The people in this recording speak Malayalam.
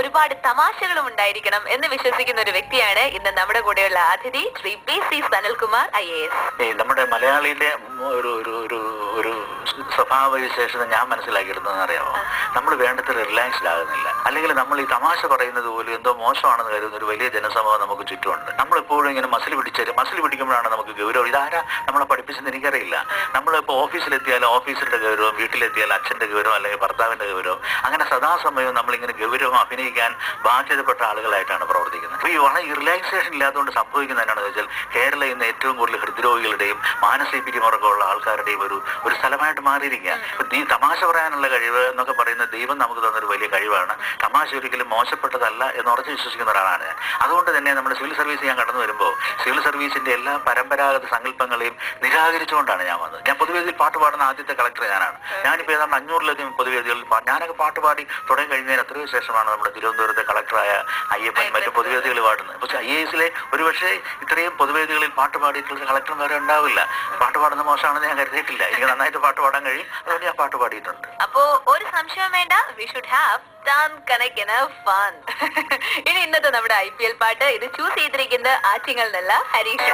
ഒരുപാട് തമാശകളും ഉണ്ടായിരിക്കണം എന്ന് വിശ്വസിക്കുന്ന ഒരു വ്യക്തിയാണ് ഇന്ന് നമ്മുടെ കൂടെയുള്ള അതിഥി ശ്രീ PC സനൽകുമാർ IAS. നമ്മുടെ മലയാളിയുടെ ഒരു ഒരു ഒരു ഒരു സ്വഭാവ വിശേഷത ഞാൻ മനസ്സിലാക്കിയിരുന്നതെന്ന് അറിയാമോ, നമ്മൾ വേണ്ടത്ര റിലാക്സ്ഡ് ആകുന്നില്ല. അല്ലെങ്കിൽ നമ്മൾ ഈ തമാശ പറയുന്നത് പോലും എന്തോ മോശമാണെന്ന് കരുതുന്ന ഒരു വലിയ ജനസമൂഹം നമുക്ക് ചുറ്റുമുണ്ട്. നമ്മളെപ്പോഴും ഇങ്ങനെ മസിൽ പിടിക്കുമ്പോഴാണ് നമുക്ക് ഗൗരവം. ഇതാരാ നമ്മളെ പഠിപ്പിച്ചെന്ന് എനിക്കറിയില്ല. നമ്മളിപ്പോൾ ഓഫീസിലെത്തിയാൽ ഓഫീസറുടെ ഗൗരവം, വീട്ടിലെത്തിയാൽ അച്ഛൻ്റെ ഗൗരവം അല്ലെങ്കിൽ ഭർത്താവിൻ്റെ ഗൗരവം, അങ്ങനെ സദാസമയവും നമ്മളിങ്ങനെ ഗൗരവം അഭിനയിക്കാൻ ബാധ്യതപ്പെട്ട ആളുകളായിട്ടാണ് പ്രവർത്തിക്കുന്നത്. ഈ വളരെ റിലാക്സേഷൻ ഇല്ലാത്തതുകൊണ്ട് സംഭവിക്കുന്നത് എന്നാണെന്ന് വെച്ചാൽ കേരളം ഇന്ന് ഏറ്റവും കൂടുതൽ ഹൃദ്രോഗികളുടെയും മാനസിക പിരിമുറുക്കമുള്ള ആൾക്കാരുടെയും ഒരു സ്ഥലമായിട്ട് മാറിയിരിക്കുക. ഈ തമാശ പറയാനുള്ള കഴിവ് എന്നൊക്കെ പറയുന്നത് ദൈവം നമുക്ക് തന്നൊരു വലിയ കഴിവാണ്. തമാശ ഒരിക്കലും മോശപ്പെട്ടതല്ല എന്ന് ഉറച്ചു വിശ്വസിക്കുന്ന ഒരാളാണ് ഞാൻ. അതുകൊണ്ട് തന്നെ നമ്മൾ സിവിൽ സർവീസ് ഞാൻ കടന്നു വരുമ്പോൾ സിവിൽ സർവീസിന്റെ എല്ലാ പരമ്പരാഗത സങ്കല്പങ്ങളെയും നിരാകരിച്ചുകൊണ്ടാണ് ഞാൻ വന്നത്. ഞാൻ പൊതുവേദിയിൽ പാട്ട് പാടുന്ന ആദ്യത്തെ കളക്ടർ ഞാനാണ്. ഞാനിപ്പോൾ ഏതാണ്ട് 500-ലധികം പൊതുവേദികളിൽ ഞാനൊക്കെ പാട്ട് പാടി തുടങ്ങി കഴിഞ്ഞതിന് എത്രയോ ശേഷമാണ് നമ്മുടെ തിരുവനന്തപുരത്തെ കളക്ടറായ അയ്യപ്പൻ മറ്റു പൊതുവേദികൾ പാടുന്നത്. പക്ഷേ IAS-ലെ ഒരുപക്ഷെ ഇത്രയും പൊതുവേദികളിൽ പാട്ട് പാടിയിട്ടുള്ള കളക്ടർമാരെ ഉണ്ടാവില്ല. പാട്ട് പാടുന്ന മോശമാണെന്ന് ഞാൻ കരുതിയിട്ടില്ല. എനിക്ക് നന്നായിട്ട് പാട്ട് പാടാൻ കഴിയും. അതുകൊണ്ട് ഞാൻ പാട്ട് പാടിയിട്ടുണ്ട്. അപ്പോ ഒരു സംശയം വേണ്ട, we should have done connect enough fun. ഇനി ഇന്നത്തെ നമ്മുടെ IPL പാട്ട് ഇത് ചൂസ് ചെയ്തിരിക്കുന്നത് ആറ്റിങ്ങൽ നിന്നുള്ള ഹരീഷ്.